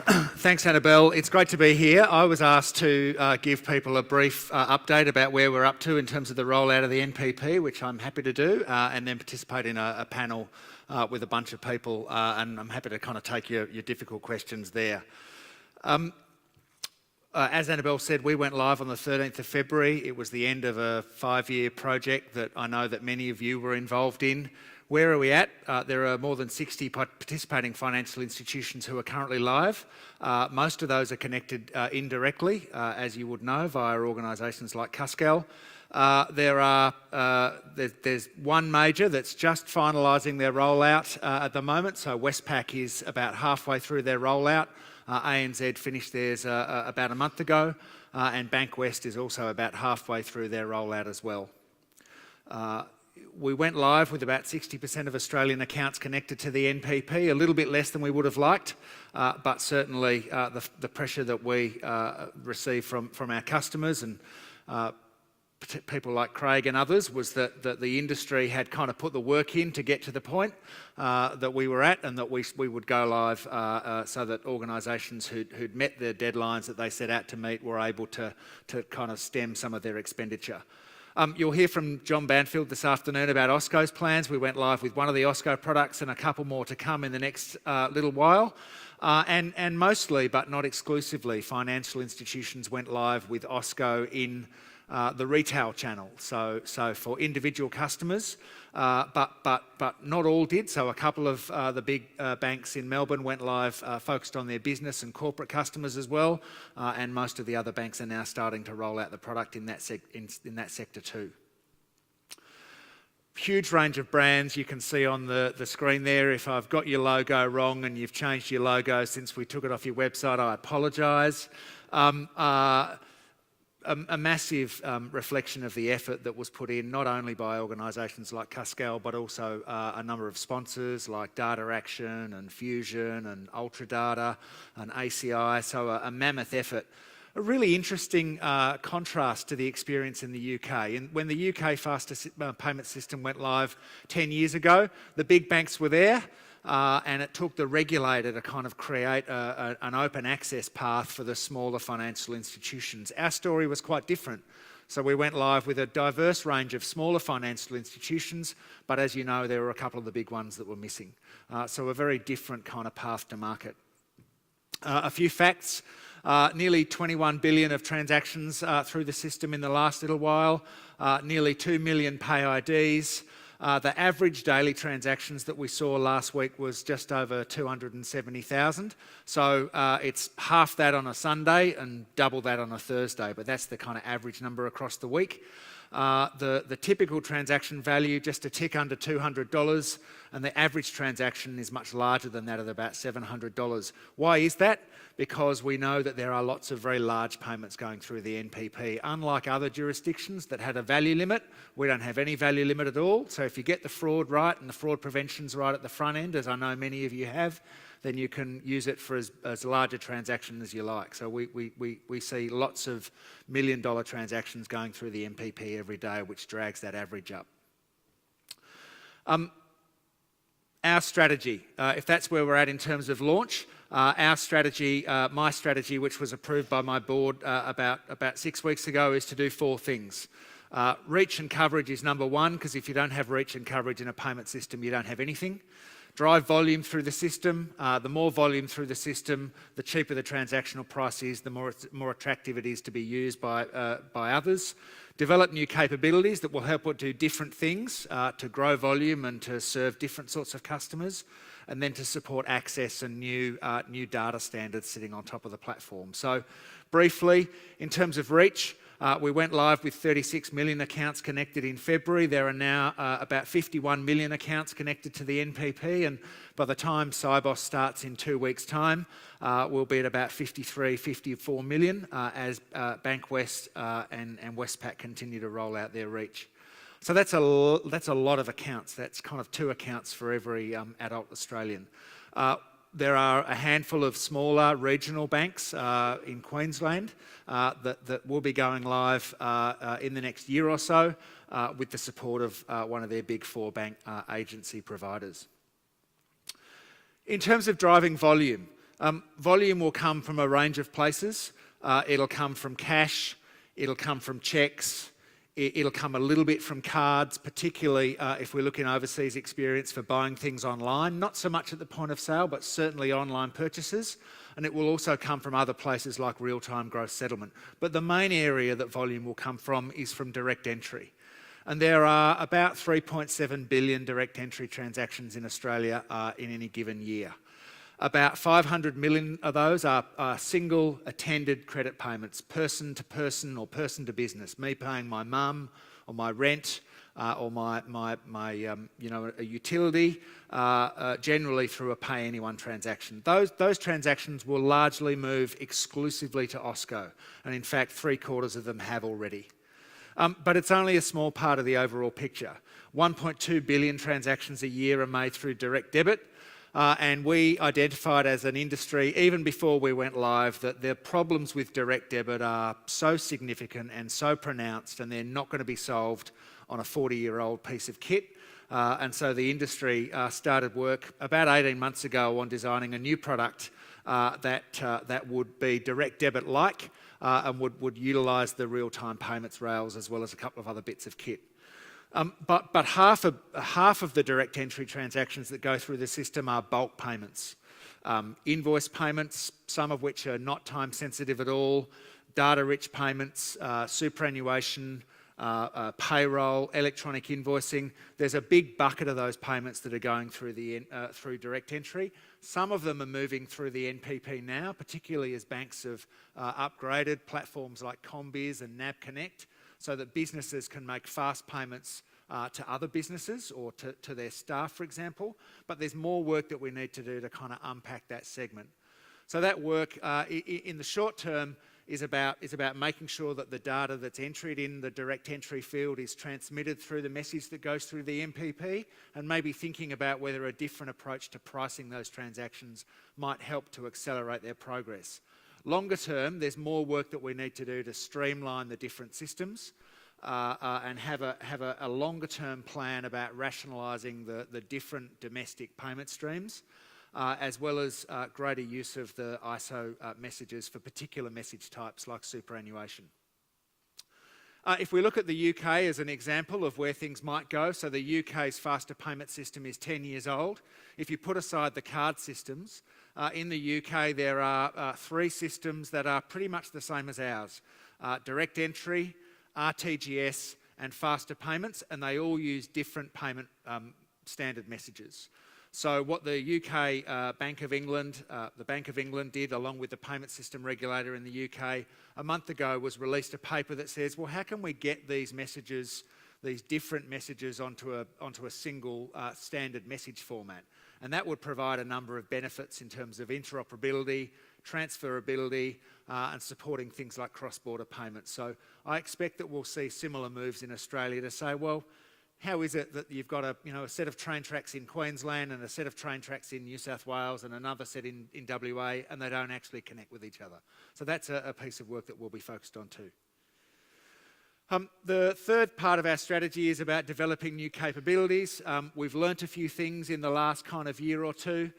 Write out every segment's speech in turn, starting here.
Thanks, Annabelle. It's great to be here. I was asked to give people a brief update about where we're up to in terms of the rollout of the NPP, which I'm happy to do, and then participate in a panel with a bunch of people, and I'm happy to kind of take your difficult questions there. As Annabelle said, we went live on the 13th of February. It was the end of a 5-year project that I know that many of you were involved in. Where are we at? There are more than 60 participating financial institutions who are currently live. Most of those are connected indirectly, as you would know, via organisations like Cuscal. There's one major that's just finalising their rollout at the moment. So Westpac is about halfway through their rollout. ANZ finished theirs about a month ago, and Bankwest is also about halfway through their rollout as well. We went live with about 60% of Australian accounts connected to the NPP, a little bit less than we would have liked, but certainly the pressure that we receive from our customers and people like Craig and others was that the industry had kind of put the work in to get to the point that we were at, and that we would go live so that organisations who'd met the deadlines that they set out to meet were able to kind of stem some of their expenditure. You'll hear from John Banfield this afternoon about Osko's plans. We went live with one of the Osko products and a couple more to come in the next little while. And mostly, but not exclusively, financial institutions went live with Osko in the retail channel. So for individual customers, but not all did. So a couple of the big banks in Melbourne went live, focused on their business and corporate customers as well. And most of the other banks are now starting to roll out the product in that sector too. Huge range of brands you can see on the screen there. If I've got your logo wrong and you've changed your logo since we took it off your website, I apologise. A massive reflection of the effort that was put in, not only by organisations like Cuscal, but also a number of sponsors like Data Action and Fusion and Ultradata and ACI, so a mammoth effort. A really interesting contrast to the experience in the UK. When the UK faster payment system went live 10 years ago, the big banks were there. And it took the regulator to kind of create an open access path for the smaller financial institutions. Our story was quite different. So we went live with a diverse range of smaller financial institutions, but as you know, there were a couple of the big ones that were missing. So a very different kind of path to market. A few facts. Nearly 21 billion of transactions through the system in the last little while. Nearly 2 million pay IDs. The average daily transactions that we saw last week was just over 270,000. So it's half that on a Sunday and double that on a Thursday, but that's the kind of average number across the week. The typical transaction value just a tick under $200, and the average transaction is much larger than that at about $700. Why is that? Because we know that there are lots of very large payments going through the NPP. Unlike other jurisdictions that had a value limit, we don't have any value limit at all. So if you get the fraud right and the fraud prevention's right at the front end, as I know many of you have, then you can use it for as large a transaction as you like. So we see lots of million-dollar transactions going through the NPP every day, which drags that average up. Our strategy, if that's where we're at in terms of launch, our strategy, my strategy, which was approved by my board about 6 weeks ago, is to do 4 things. Reach and coverage is number one, because if you don't have reach and coverage in a payment system, you don't have anything. Drive volume through the system. The more volume through the system, the cheaper the transactional price is, the more attractive it is to be used by others. Develop new capabilities that will help it do different things to grow volume and to serve different sorts of customers, and then to support access and new data standards sitting on top of the platform. So briefly, in terms of reach, we went live with 36 million accounts connected in February. There are now about 51 million accounts connected to the NPP, and by the time Cybos starts in 2 weeks' time, we'll be at about 53, 54 million as Bankwest and Westpac continue to roll out their reach. So that's a lot of accounts. That's kind of 2 accounts for every adult Australian. There are a handful of smaller regional banks in Queensland that will be going live in the next year or so with the support of one of their big 4 bank agency providers. In terms of driving volume, Volume will come from a range of places. It'll come from cash, it'll come from cheques, it'll come a little bit from cards, particularly if we're looking overseas experience for buying things online, not so much at the point of sale, but certainly online purchases. And it will also come from other places like real-time gross settlement. But the main area that volume will come from is from direct entry. And there are about 3.7 billion direct entry transactions in Australia in any given year. About 500 million of those are single attended credit payments, person to person or person to business. Me paying my mum or my rent or my a utility, generally through a pay anyone transaction. Those transactions will largely move exclusively to Osko, and in fact 3/4 of them have already. But it's only a small part of the overall picture. 1.2 billion transactions a year are made through direct debit. And we identified as an industry, even before we went live, that the problems with direct debit are so significant and so pronounced, and they're not going to be solved on a 40-year-old piece of kit. And so the industry started work about 18 months ago on designing a new product that would be direct debit-like and would utilise the real-time payments rails as well as a couple of other bits of kit. But half of the direct entry transactions that go through the system are bulk payments. Invoice payments, some of which are not time sensitive at all, data-rich payments, superannuation, payroll, electronic invoicing. There's a big bucket of those payments that are going through through direct entry. Some of them are moving through the NPP now, particularly as banks have upgraded platforms like CommBiz and NAB Connect, so that businesses can make fast payments to other businesses or to their staff, for example. But there's more work that we need to do to kind of unpack that segment. So that work in the short term is about making sure that the data that's entered in the direct entry field is transmitted through the message that goes through the NPP, and maybe thinking about whether a different approach to pricing those transactions might help to accelerate their progress. Longer term, there's more work that we need to do to streamline the different systems and have a longer term plan about rationalising the different domestic payment streams, as well as greater use of the ISO messages for particular message types like superannuation. If we look at the UK as an example of where things might go, so the UK's faster payment system is 10 years old. If you put aside the card systems, in the UK there are 3 systems that are pretty much the same as ours. Direct entry, RTGS and faster payments, and they all use different payment standard messages. So what the UK Bank of England did, along with the payment system regulator in the UK, a month ago was released a paper that says, well, how can we get these messages, these different messages onto a single standard message format? And that would provide a number of benefits in terms of interoperability, transferability, and supporting things like cross-border payments. So I expect that we'll see similar moves in Australia to say, well, how is it that you've got a set of train tracks in Queensland and a set of train tracks in New South Wales and another set in WA, and they don't actually connect with each other? So that's a piece of work that we'll be focused on too. The third part of our strategy is about developing new capabilities. We've learnt a few things in the last kind of year or two.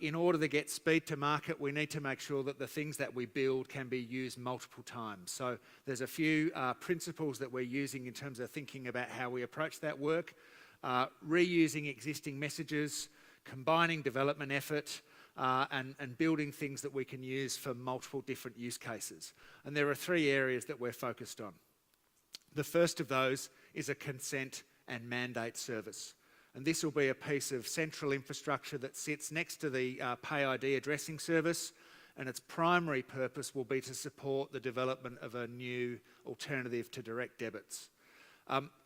In order to get speed to market, we need to make sure that the things that we build can be used multiple times. So there's a few principles that we're using in terms of thinking about how we approach that work. Reusing existing messages, combining development effort, and building things that we can use for multiple different use cases. And there are 3 areas that we're focused on. The first of those is a consent and mandate service. And this will be a piece of central infrastructure that sits next to the Pay ID addressing service, and its primary purpose will be to support the development of a new alternative to direct debits.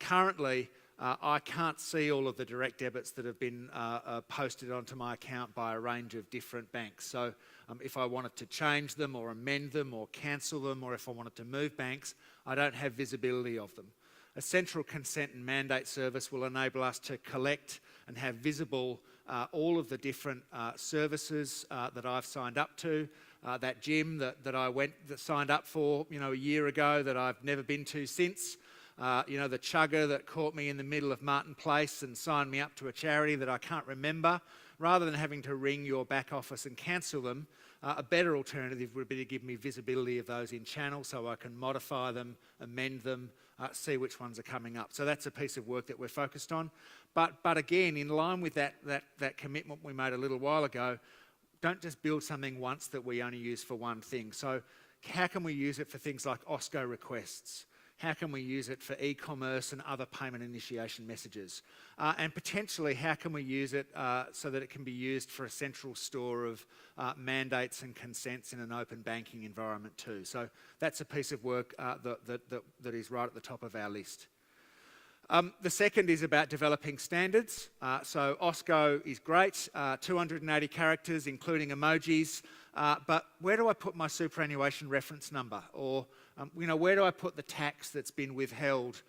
Currently, I can't see all of the direct debits that have been posted onto my account by a range of different banks. So if I wanted to change them or amend them or cancel them, or if I wanted to move banks, I don't have visibility of them. A central consent and mandate service will enable us to collect and have visible all of the different services that I've signed up to. That gym that I signed up for a year ago that I've never been to since. The chugger that caught me in the middle of Martin Place and signed me up to a charity that I can't remember. rather than having to ring your back office and cancel them, a better alternative would be to give me visibility of those in channel so I can modify them, amend them, see which ones are coming up. So that's a piece of work that we're focused on. But again, in line with that commitment we made a little while ago, don't just build something once that we only use for one thing. So how can we use it for things like Osko requests? How can we use it for e-commerce and other payment initiation messages? And potentially, how can we use it so that it can be used for a central store of mandates and consents in an open banking environment too? So that's a piece of work that is right at the top of our list. The second is about developing standards. So Osko is great, 280 characters, including emojis, but where do I put my superannuation reference number? Or, where do I put the tax that's been withheld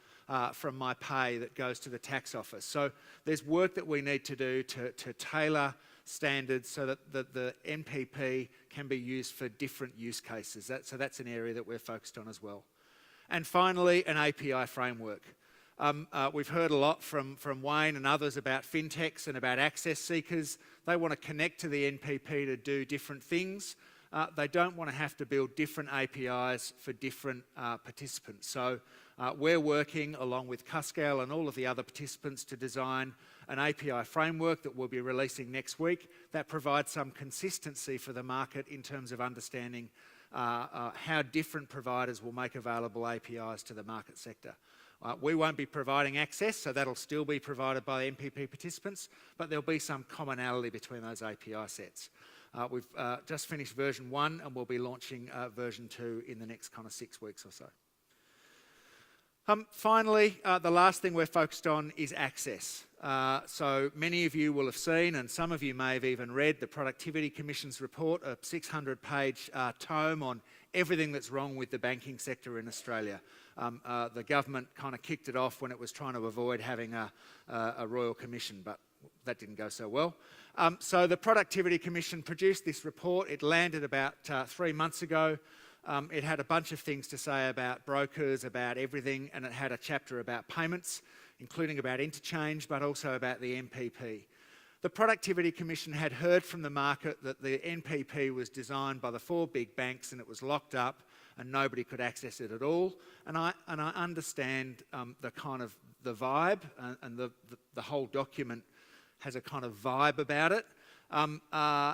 from my pay that goes to the tax office? So there's work that we need to do to tailor standards so that the NPP can be used for different use cases. So that's an area that we're focused on as well. And finally, an API framework. We've heard a lot from Wayne and others about fintechs and about access seekers. They want to connect to the NPP to do different things. They don't want to have to build different APIs for different participants. So we're working along with Cuscal and all of the other participants to design an API framework that we'll be releasing next week that provides some consistency for the market in terms of understanding how different providers will make available APIs to the market sector. We won't be providing access, so that'll still be provided by the NPP participants, but there'll be some commonality between those API sets. We've just finished version 1 and we'll be launching version 2 in the next kind of 6 weeks or so. Finally, the last thing we're focused on is access. So many of you will have seen, and some of you may have even read, the Productivity Commission's report, a 600-page tome on everything that's wrong with the banking sector in Australia. The government kind of kicked it off when it was trying to avoid having a Royal Commission, but that didn't go so well. So the Productivity Commission produced this report. It landed about 3 months ago. It had a bunch of things to say about brokers, about everything, and it had a chapter about payments, including about interchange, but also about the NPP. The Productivity Commission had heard from the market that the NPP was designed by the 4 big banks and it was locked up and nobody could access it at all. And I understand the kind of the vibe and the whole document has a kind of vibe about it.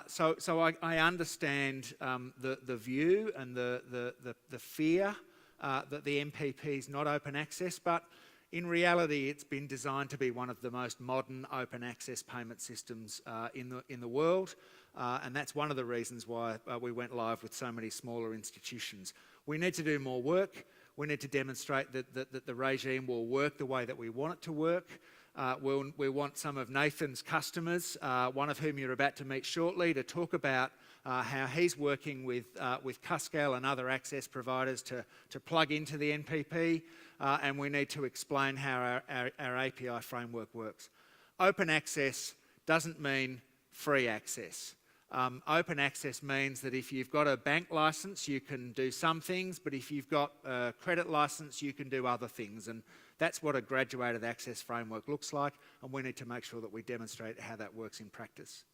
So I understand the view and the fear that the NPP is not open access, but in reality, it's been designed to be one of the most modern open access payment systems in the world, and that's one of the reasons why we went live with so many smaller institutions. We need to do more work. We need to demonstrate that the regime will work the way that we want it to work. We want some of Nathan's customers, one of whom you're about to meet shortly, to talk about how he's working with Cuscal and other access providers to plug into the NPP, and we need to explain how our API framework works. Open access doesn't mean free access. Open access means that if you've got a bank licence, you can do some things, but if you've got a credit licence, you can do other things. And that's what a graduated access framework looks like, and we need to make sure that we demonstrate how that works in practice.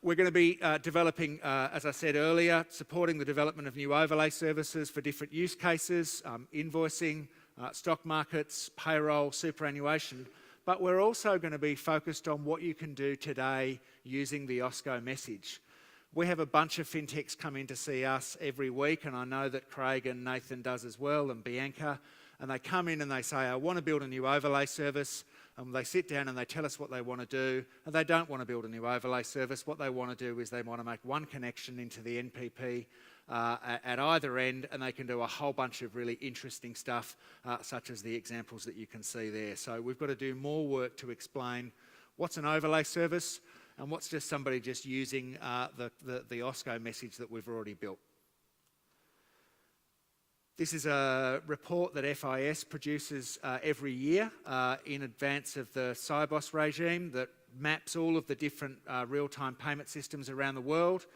We're going to be developing, as I said earlier, supporting the development of new overlay services for different use cases, invoicing, stock markets, payroll, superannuation. But we're also going to be focused on what you can do today using the Osko message. We have a bunch of fintechs come in to see us every week, and I know that Craig and Nathan does as well, and Bianca. And they come in and they say, I want to build a new overlay service. And they sit down and they tell us what they want to do. And they don't want to build a new overlay service. What they want to do is they want to make one connection into the NPP at either end, and they can do a whole bunch of really interesting stuff, such as the examples that you can see there. So we've got to do more work to explain what's an overlay service and what's just somebody just using the Osko message that we've already built. This is a report that FIS produces every year in advance of the CYBOS regime that maps all of the different real-time payment systems around the world.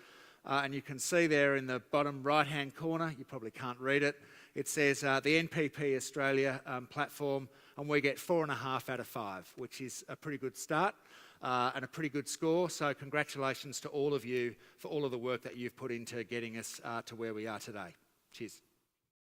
And you can see there in the bottom right-hand corner, you probably can't read it, it says the NPP Australia platform, and we get 4.5 out of 5, which is a pretty good start. and a pretty good score. So congratulations to all of you for all of the work that you've put into getting us to where we are today. Cheers.